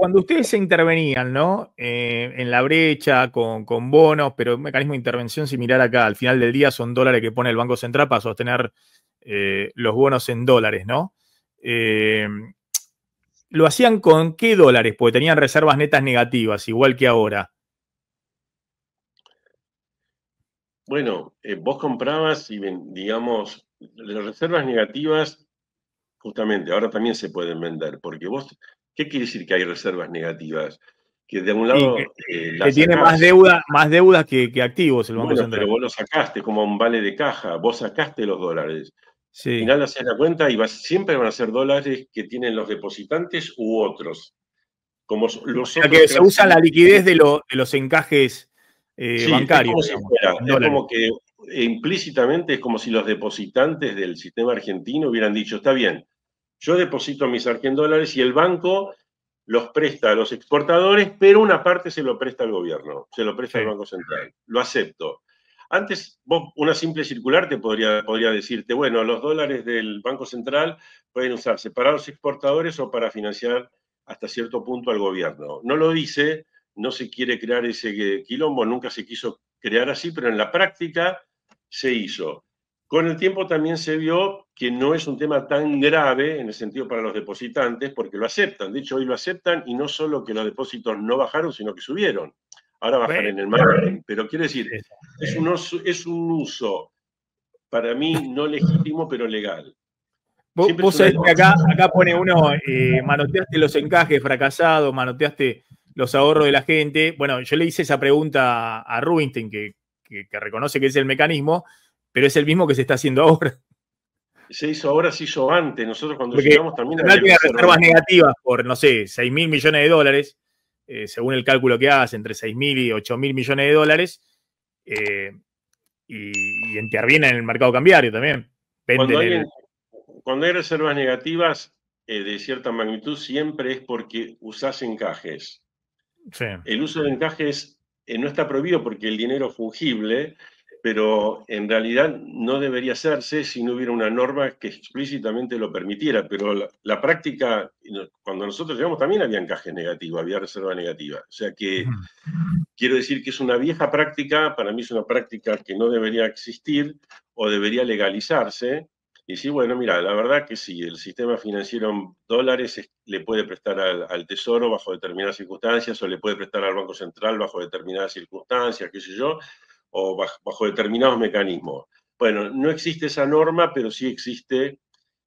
cuando ustedes se intervenían, ¿no? En la brecha, con bonos, pero un mecanismo de intervención similar acá, al final del día son dólares que pone el Banco Central para sostener los bonos en dólares, ¿no? Eh, ¿Lo hacían con qué dólares? Porque tenían reservas netas negativas, igual que ahora. Bueno, vos comprabas y digamos, las reservas negativas, justamente, ahora también se pueden vender, porque vos, ¿qué quiere decir que hay reservas negativas? Que de un Y lado que las tiene sacás. más deudas que activos el Banco Bueno, Central. pero vos lo sacaste como un vale de caja, vos sacaste los dólares. Al Sí. final haces la cuenta y siempre van a ser dólares que tienen los depositantes u otros. Como O los sea otros que que se van a usa la seguir. liquidez de los encajes Sí, es bancarios, como si digamos, fuera, en es dólares. como que implícitamente es como si los depositantes del sistema argentino hubieran dicho, está bien, yo deposito mis $100 y el banco los presta a los exportadores, pero una parte se lo presta al gobierno, se lo presta Sí. al Banco Central. Lo acepto. Antes, vos, una simple circular te podría decirte, bueno, los dólares del Banco Central pueden usarse para los exportadores o para financiar hasta cierto punto al gobierno. No lo dice, no se quiere crear ese quilombo, nunca se quiso crear así, pero en la práctica se hizo. Con el tiempo también se vio que no es un tema tan grave en el sentido para los depositantes, porque lo aceptan. De hecho, hoy lo aceptan y no solo que los depósitos no bajaron, sino que subieron. Ahora bajan Bueno, en el margen. Pero quiero decir, eso. es un uso para mí no legítimo, pero legal. Siempre es Vos una sabés que acá, discusión. acá pone uno, manoteaste los encajes fracasados, manoteaste los ahorros de la gente. Bueno, yo le hice esa pregunta a Rubinstein, que reconoce que es el mecanismo, pero es el mismo que se está haciendo ahora. Se hizo ahora, se hizo antes. Nosotros cuando Porque llegamos también Nacional había tiene reserva reservas negativa. negativas por, no sé, 6.000 millones de dólares, según el cálculo que hagas, entre 6.000 y 8.000 millones de dólares, eh, y interviene en el mercado cambiario también. Cuando Venden hay, el. cuando hay reservas negativas de cierta magnitud, siempre es porque usás encajes. Sí. El uso de encajes no está prohibido porque el dinero es fungible, pero en realidad no debería hacerse si no hubiera una norma que explícitamente lo permitiera. Pero la práctica, cuando nosotros llegamos también había encajes negativos, había reserva negativa. O sea que quiero decir que es una vieja práctica, para mí es una práctica que no debería existir o debería legalizarse. Y sí, bueno, mira, la verdad que sí, el sistema financiero en dólares le puede prestar al Tesoro bajo determinadas circunstancias o le puede prestar al Banco Central bajo determinadas circunstancias, qué sé yo, o bajo determinados mecanismos. Bueno, no existe esa norma, pero sí existe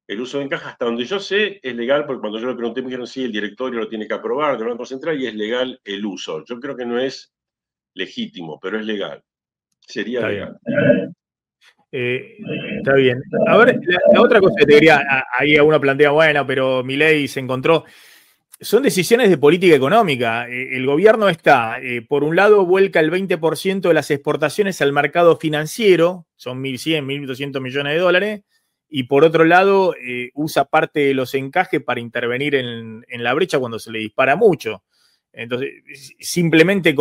el uso de encaja. Hasta donde yo sé, es legal, porque cuando yo le pregunté, me dijeron, sí, el directorio lo tiene que aprobar del Banco Central y es legal el uso. Yo creo que no es legítimo, pero es legal. Sería Está bien. legal. Está bien. A ver, la otra cosa que te quería, ahí uno plantea, bueno, pero Milei se encontró. Son decisiones de política económica. El gobierno está, por un lado, vuelca el 20% de las exportaciones al mercado financiero, son 1.100, 1.200 millones de dólares, y por otro lado, usa parte de los encajes para intervenir en la brecha cuando se le dispara mucho. Entonces, simplemente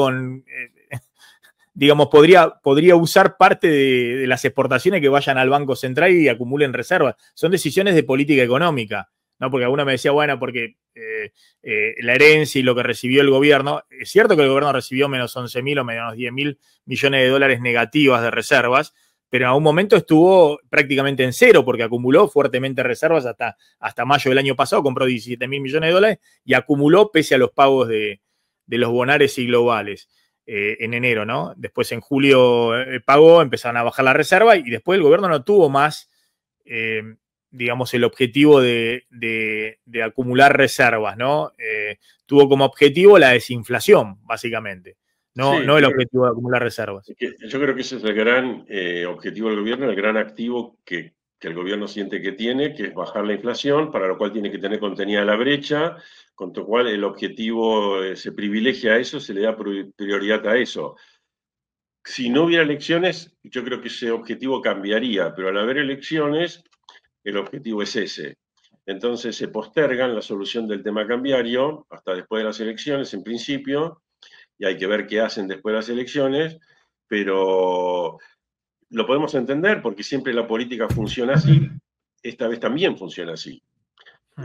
digamos, podría usar parte de las exportaciones que vayan al Banco Central y acumulen reservas. Son decisiones de política económica, ¿no? Porque alguno me decía, bueno, porque la herencia y lo que recibió el gobierno, es cierto que el gobierno recibió menos 11.000 o menos 10.000 millones de dólares negativas de reservas, pero en algún momento estuvo prácticamente en cero porque acumuló fuertemente reservas hasta mayo del año pasado, compró 17.000 millones de dólares y acumuló pese a los pagos de los bonares y globales. En enero, ¿no? Después en julio pagó, empezaron a bajar la reserva y después el gobierno no tuvo más, digamos, el objetivo de acumular reservas, ¿no? Tuvo como objetivo la desinflación, básicamente, Sí, no el claro. objetivo de acumular reservas. Yo creo que ese es el gran objetivo del gobierno, el gran activo que el gobierno siente que tiene, que es bajar la inflación, para lo cual tiene que tener contenida la brecha, con lo cual el objetivo se privilegia a eso, se le da prioridad a eso. Si no hubiera elecciones, yo creo que ese objetivo cambiaría, pero al haber elecciones, el objetivo es ese. Entonces se postergan la solución del tema cambiario hasta después de las elecciones, en principio, y hay que ver qué hacen después de las elecciones, pero lo podemos entender porque siempre la política funciona así, esta vez también funciona así.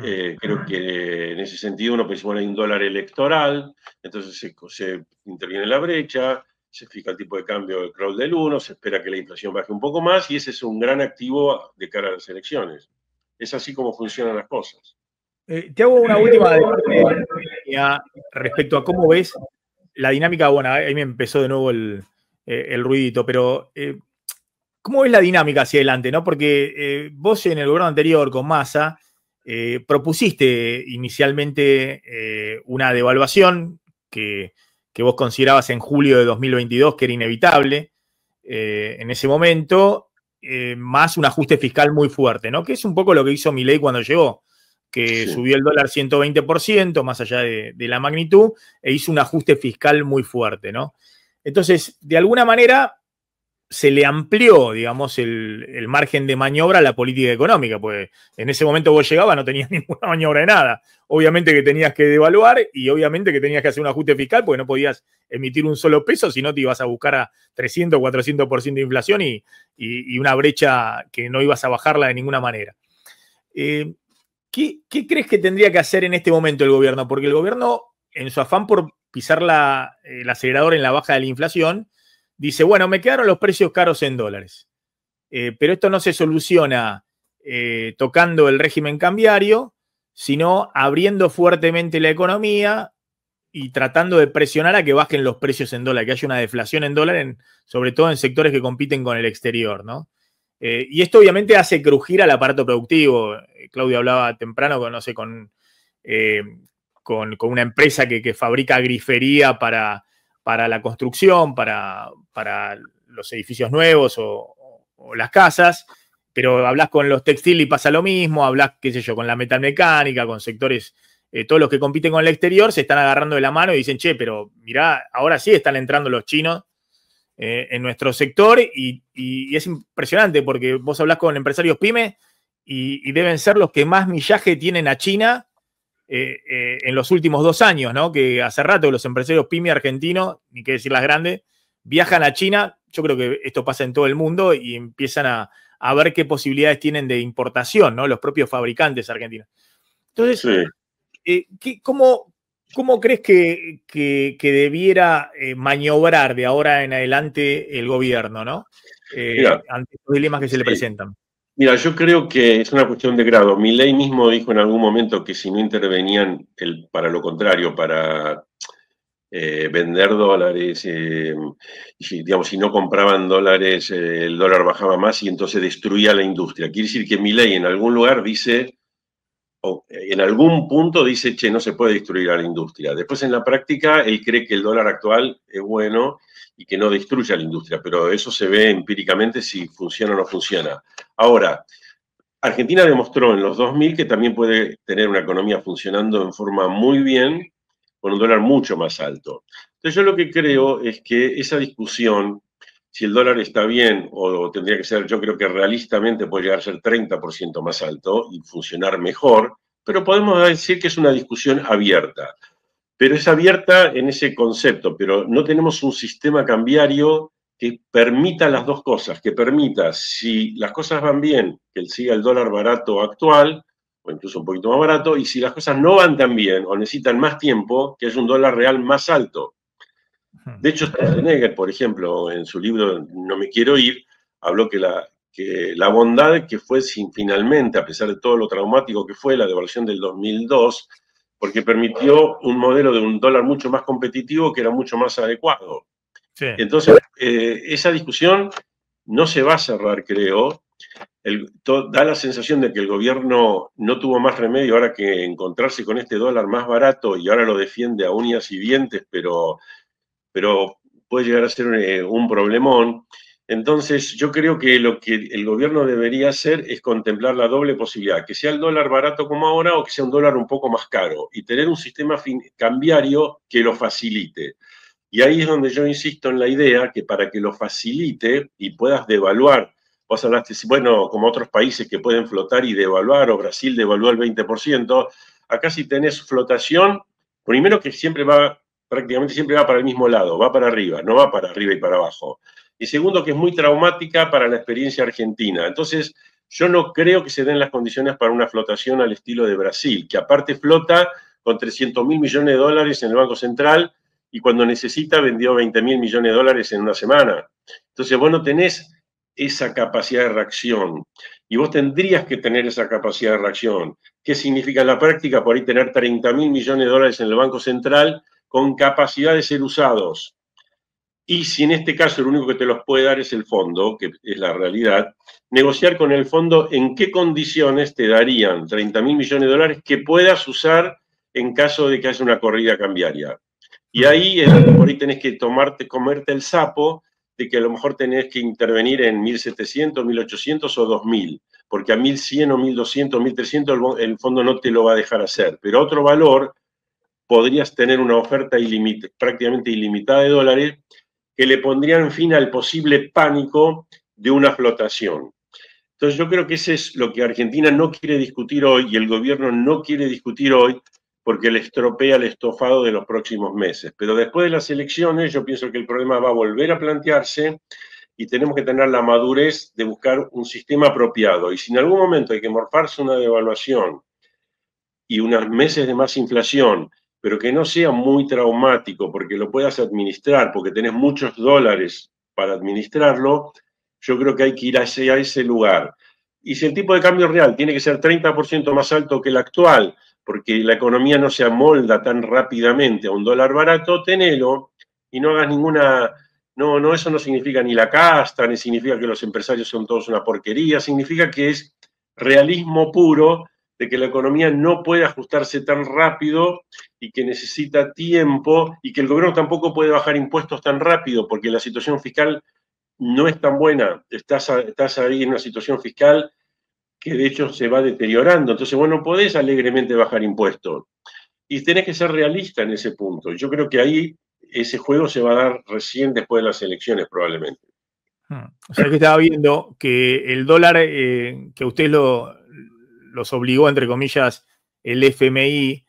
Creo que en ese sentido uno piensa, bueno, hay un dólar electoral, entonces se interviene la brecha, se fija el tipo de cambio del crawl del 1, se espera que la inflación baje un poco más y ese es un gran activo de cara a las elecciones. Es así como funcionan las cosas. Te hago una última de parte mía respecto a cómo ves la dinámica. Bueno, ahí me empezó de nuevo el ruidito, pero ¿cómo ves la dinámica hacia adelante, no? Porque vos en el gobierno anterior con Massa propusiste inicialmente una devaluación que vos considerabas en julio de 2022 que era inevitable en ese momento, más un ajuste fiscal muy fuerte, ¿no? Que es un poco lo que hizo Milei cuando llegó, que subió el dólar 120%, más allá de la magnitud, e hizo un ajuste fiscal muy fuerte, ¿no? Entonces, de alguna manera, se le amplió, digamos, el margen de maniobra a la política económica, pues en ese momento vos llegabas, no tenías ninguna maniobra de nada. Obviamente que tenías que devaluar y obviamente que tenías que hacer un ajuste fiscal porque no podías emitir un solo peso, si no te ibas a buscar a 300, 400% de inflación y una brecha que no ibas a bajarla de ninguna manera. ¿Qué crees que tendría que hacer en este momento el gobierno? Porque el gobierno, en su afán por pisar el acelerador en la baja de la inflación, dice, bueno, me quedaron los precios caros en dólares, pero esto no se soluciona tocando el régimen cambiario, sino abriendo fuertemente la economía y tratando de presionar a que bajen los precios en dólar, que haya una deflación en dólar, sobre todo en sectores que compiten con el exterior, ¿no? Y esto obviamente hace crujir al aparato productivo. Claudio hablaba temprano con, no sé, con una empresa que fabrica grifería para la construcción, para los edificios nuevos o las casas, pero hablas con los textiles y pasa lo mismo, hablas, qué sé yo, con la metalmecánica, con sectores, todos los que compiten con el exterior se están agarrando de la mano y dicen, che, pero mirá, ahora sí están entrando los chinos en nuestro sector y es impresionante porque vos hablás con empresarios pyme y deben ser los que más millaje tienen a China en los últimos 2 años, ¿no? Que hace rato los empresarios pyme argentinos, ni qué decir las grandes, viajan a China. Yo creo que esto pasa en todo el mundo y empiezan a ver qué posibilidades tienen de importación, ¿no? Los propios fabricantes argentinos. Entonces, ¿cómo crees que debiera maniobrar de ahora en adelante el gobierno, ¿no? Ante los dilemas que se le presentan. Mira, yo creo que es una cuestión de grado. Milei mismo dijo en algún momento que si no intervenían, para lo contrario, para vender dólares, digamos, si no compraban dólares, el dólar bajaba más y entonces destruía la industria. Quiere decir que Milei en algún lugar dice, o en algún punto dice, che, no se puede destruir a la industria. Después en la práctica él cree que el dólar actual es bueno y que no destruye a la industria, pero eso se ve empíricamente si funciona o no funciona. Ahora, Argentina demostró en los 2000 que también puede tener una economía funcionando en forma muy bien con un dólar mucho más alto. Entonces yo lo que creo es que esa discusión, si el dólar está bien o tendría que ser, yo creo que realistamente puede llegar a ser 30% más alto y funcionar mejor, pero podemos decir que es una discusión abierta. Pero es abierta en ese concepto, pero no tenemos un sistema cambiario que permita las dos cosas, que permita, si las cosas van bien, que siga el dólar barato actual, o incluso un poquito más barato, y si las cosas no van tan bien o necesitan más tiempo, que haya un dólar real más alto. De hecho, Schwarzenegger, por ejemplo, en su libro No me quiero ir, habló que la bondad que fue finalmente, a pesar de todo lo traumático que fue la devaluación del 2002, porque permitió un modelo de un dólar mucho más competitivo que era mucho más adecuado. Sí. Entonces, esa discusión no se va a cerrar, creo. Da la sensación de que el gobierno no tuvo más remedio ahora que encontrarse con este dólar más barato y ahora lo defiende a uñas y dientes, pero puede llegar a ser un problemón. Entonces, yo creo que lo que el gobierno debería hacer es contemplar la doble posibilidad, que sea el dólar barato como ahora o que sea un dólar un poco más caro, y tener un sistema cambiario que lo facilite. Y ahí es donde yo insisto en la idea que para que lo facilite y puedas devaluar, vos hablaste, bueno, como otros países que pueden flotar y devaluar, o Brasil devaluó el 20%, acá si tenés flotación, primero que prácticamente siempre va para el mismo lado, va para arriba, no va para arriba y para abajo. Y segundo, que es muy traumática para la experiencia argentina. Entonces, Yo no creo que se den las condiciones para una flotación al estilo de Brasil, que aparte flota con 300.000 millones de dólares en el Banco Central y cuando necesita vendió 20.000 millones de dólares en una semana. Entonces vos no tenés esa capacidad de reacción y vos tendrías que tener esa capacidad de reacción. ¿Qué significa en la práctica? Por ahí tener 30.000 millones de dólares en el Banco Central con capacidad de ser usados. Y si en este caso el único que te los puede dar es el fondo, que es la realidad, negociar con el fondo en qué condiciones te darían 30.000 millones de dólares que puedas usar en caso de que haya una corrida cambiaria. Y ahí es donde por ahí tenés que comerte el sapo de que a lo mejor tenés que intervenir en 1.700, 1.800 o 2.000, porque a 1.100 o 1.200, 1.300 el fondo no te lo va a dejar hacer. Pero otro valor, podrías tener una oferta prácticamente ilimitada de dólares que le pondrían fin al posible pánico de una flotación. Entonces yo creo que ese es lo que Argentina no quiere discutir hoy y el gobierno no quiere discutir hoy porque le estropea el estofado de los próximos meses. Pero después de las elecciones yo pienso que el problema va a volver a plantearse y tenemos que tener la madurez de buscar un sistema apropiado. Y si en algún momento hay que morfarse una devaluación y unos meses de más inflación, pero que no sea muy traumático porque lo puedas administrar, porque tenés muchos dólares para administrarlo, yo creo que hay que ir a ese lugar. Y si el tipo de cambio real tiene que ser 30% más alto que el actual, porque la economía no se amolda tan rápidamente a un dólar barato, tenelo y no hagas ninguna... No, eso no significa ni la casta, ni significa que los empresarios son todos una porquería, significa que es realismo puro de que la economía no puede ajustarse tan rápido y que necesita tiempo y que el gobierno tampoco puede bajar impuestos tan rápido porque la situación fiscal no es tan buena. Estás ahí en una situación fiscal que de hecho se va deteriorando. Entonces, vos no podés alegremente bajar impuestos. Y tenés que ser realista en ese punto. Yo creo que ahí ese juego se va a dar recién después de las elecciones probablemente. O sea que estaba viendo que el dólar, que usted los obligó, entre comillas, el FMI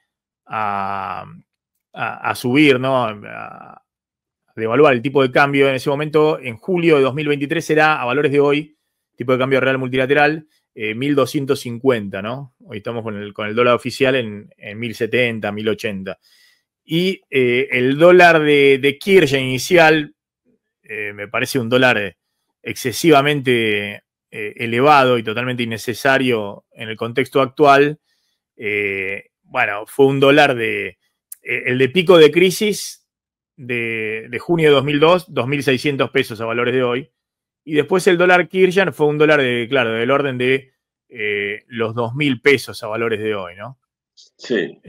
a subir, ¿no? A devaluar el tipo de cambio en ese momento, en julio de 2023 era, a valores de hoy, tipo de cambio real multilateral, 1.250, ¿no? Hoy estamos con el dólar oficial en 1.070, 1.080. Y el dólar de Kirchner inicial, me parece un dólar excesivamente elevado y totalmente innecesario en el contexto actual. Bueno, fue un dólar el de pico de crisis de junio de 2002, 2.600 pesos a valores de hoy. Y después el dólar Kirchner fue un dólar claro, del orden de los 2.000 pesos a valores de hoy, ¿no? Sí,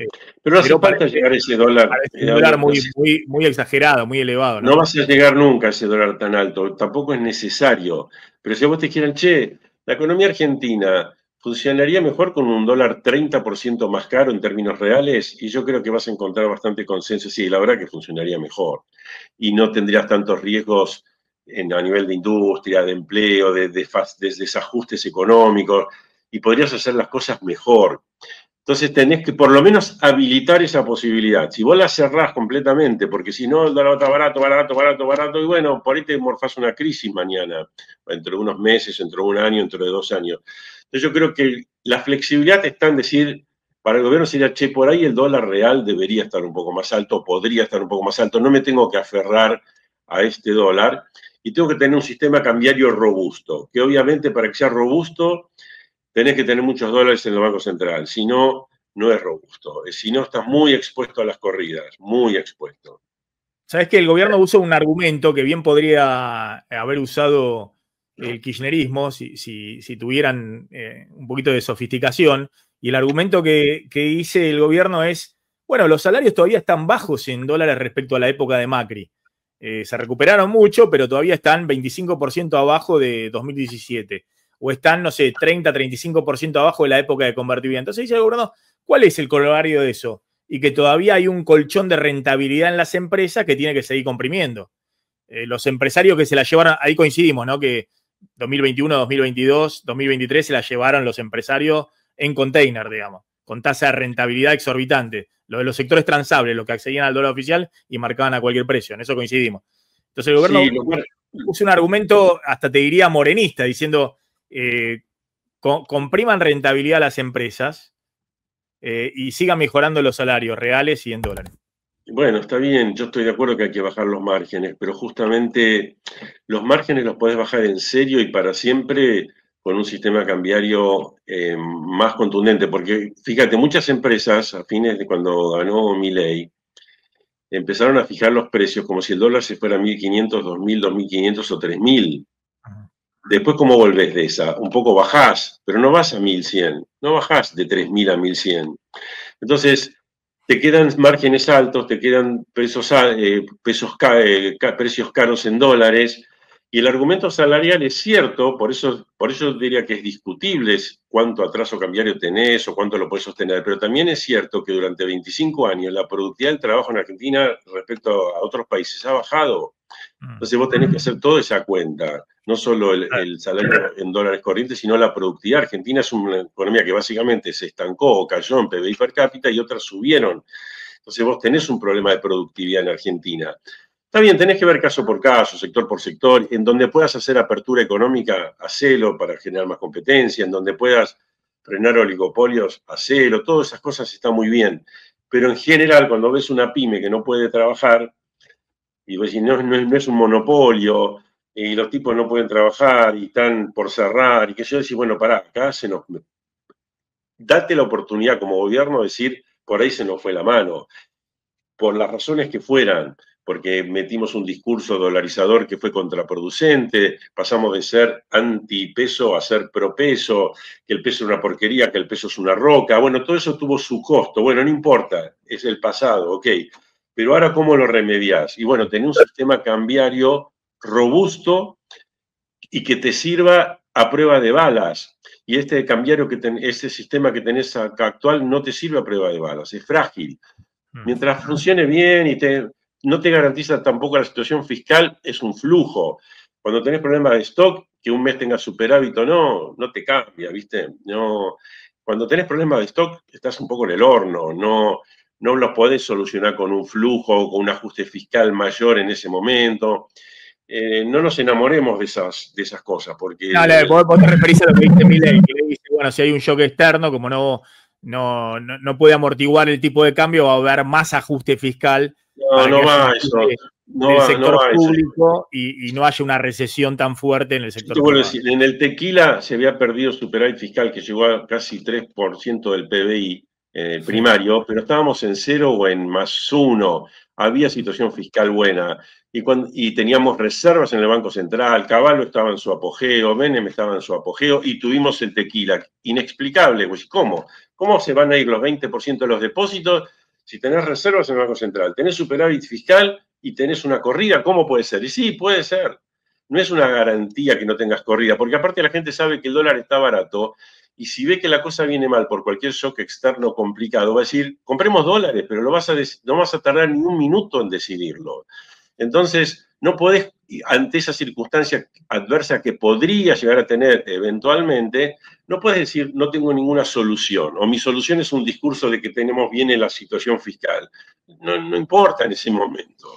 pero no hace falta llegar a ese dólar. Parece un dólar muy exagerado, muy elevado, ¿no? No vas a llegar nunca a ese dólar tan alto, tampoco es necesario. Pero si a vos te dijeran, che, la economía argentina funcionaría mejor con un dólar 30% más caro en términos reales, y yo creo que vas a encontrar bastante consenso. Sí, la verdad que funcionaría mejor. Y no tendrías tantos riesgos a nivel de industria, de empleo, de desajustes económicos, y podrías hacer las cosas mejor. Entonces tenés que por lo menos habilitar esa posibilidad. Si vos la cerrás completamente, porque si no, el dólar está barato, barato, barato, barato, y bueno, por ahí te morfás una crisis mañana, dentro de unos meses, dentro de un año, dentro de 2 años. Entonces yo creo que la flexibilidad está en decir, para el gobierno sería, che, por ahí el dólar real debería estar un poco más alto, podría estar un poco más alto, no me tengo que aferrar a este dólar, y tengo que tener un sistema cambiario robusto, que obviamente para que sea robusto, tenés que tener muchos dólares en el Banco Central, si no, no es robusto. Si no, estás muy expuesto a las corridas, muy expuesto. Sabés que el gobierno usa un argumento que bien podría haber usado el kirchnerismo si tuvieran un poquito de sofisticación. Y el argumento que dice el gobierno es, bueno, los salarios todavía están bajos en dólares respecto a la época de Macri. Se recuperaron mucho, pero todavía están 25% abajo de 2017. O están, no sé, 30-35% abajo de la época de convertibilidad. Entonces dice el gobierno, ¿cuál es el corolario de eso? Y que todavía hay un colchón de rentabilidad en las empresas que tiene que seguir comprimiendo. Los empresarios que se la llevaron, ahí coincidimos, ¿no? Que 2021, 2022, 2023 se la llevaron los empresarios en container, digamos, con tasa de rentabilidad exorbitante. Lo de los sectores transables, los que accedían al dólar oficial y marcaban a cualquier precio, en eso coincidimos. Entonces el gobierno puso un argumento, hasta te diría morenista, diciendo compriman rentabilidad a las empresas y sigan mejorando los salarios reales y en dólares. Bueno, está bien, yo estoy de acuerdo que hay que bajar los márgenes, pero justamente los márgenes los podés bajar en serio y para siempre con un sistema cambiario más contundente, porque fíjate, muchas empresas a fines de cuando ganó Milei empezaron a fijar los precios como si el dólar se fuera a 1.500, 2.000, 2.500 o 3.000. Después, ¿cómo volvés de esa? Un poco bajás, pero no vas a 1.100, no bajás de 3.000 a 1.100. Entonces, te quedan márgenes altos, te quedan precios caros en dólares, y el argumento salarial es cierto, por eso diría que es discutible cuánto atraso cambiario tenés o cuánto lo podés sostener, pero también es cierto que durante 25 años la productividad del trabajo en Argentina respecto a otros países ha bajado. Entonces vos tenés que hacer toda esa cuenta, no solo el salario en dólares corrientes, sino la productividad. Argentina es una economía que básicamente se estancó o cayó en PBI per cápita y otras subieron. Entonces vos tenés un problema de productividad en Argentina. Está bien, tenés que ver caso por caso, sector por sector, en donde puedas hacer apertura económica, hacelo para generar más competencia, en donde puedas frenar oligopolios, hacelo, todas esas cosas están muy bien. Pero en general, cuando ves una pyme que no puede trabajar, y vos decís, no es un monopolio, y los tipos no pueden trabajar, y están por cerrar, y que yo decís, bueno, pará, acá date la oportunidad como gobierno de decir, por ahí se nos fue la mano, por las razones que fueran, porque metimos un discurso dolarizador que fue contraproducente, pasamos de ser antipeso a ser propeso, que el peso es una porquería, que el peso es una roca, bueno, todo eso tuvo su costo, bueno, no importa, es el pasado, ok, pero ahora ¿cómo lo remediás? Y bueno, tener un sistema cambiario robusto y que te sirva a prueba de balas. Y este cambiario este sistema que tenés acá actual no te sirve a prueba de balas, es frágil. Mientras funcione bien y no te garantiza tampoco la situación fiscal, es un flujo. Cuando tenés problemas de stock, que un mes tengas superávit o no te cambia, ¿viste? No, cuando tenés problemas de stock, estás un poco en el horno, no los podés solucionar con un flujo o con un ajuste fiscal mayor en ese momento. No nos enamoremos de esas cosas, porque... No, vos te referís a lo que dice Milei, que le dice, bueno, si hay un shock externo, como no puede amortiguar el tipo de cambio, va a haber más ajuste fiscal para no que haya va un eso. ajuste del sector público y no haya una recesión tan fuerte en el sector privado. Decir, en el tequila se había perdido superávit fiscal que llegó a casi 3% del PBI primario, pero estábamos en 0 o en +1. Había situación fiscal buena y teníamos reservas en el Banco Central. Caballo estaba en su apogeo, Menem estaba en su apogeo y tuvimos el tequila. Inexplicable, pues, ¿cómo? ¿Cómo se van a ir los 20% de los depósitos si tenés reservas en el Banco Central? Tenés superávit fiscal y tenés una corrida, ¿cómo puede ser? Y sí, puede ser. No es una garantía que no tengas corrida, porque aparte la gente sabe que el dólar está barato y si ve que la cosa viene mal por cualquier shock externo complicado, va a decir, compremos dólares, pero no vas a tardar ni un minuto en decidirlo. Entonces, no podés, ante esa circunstancia adversa que podría llegar a tener eventualmente, no puedes decir, no tengo ninguna solución, o mi solución es un discurso de que tenemos bien en la situación fiscal. No importa en ese momento.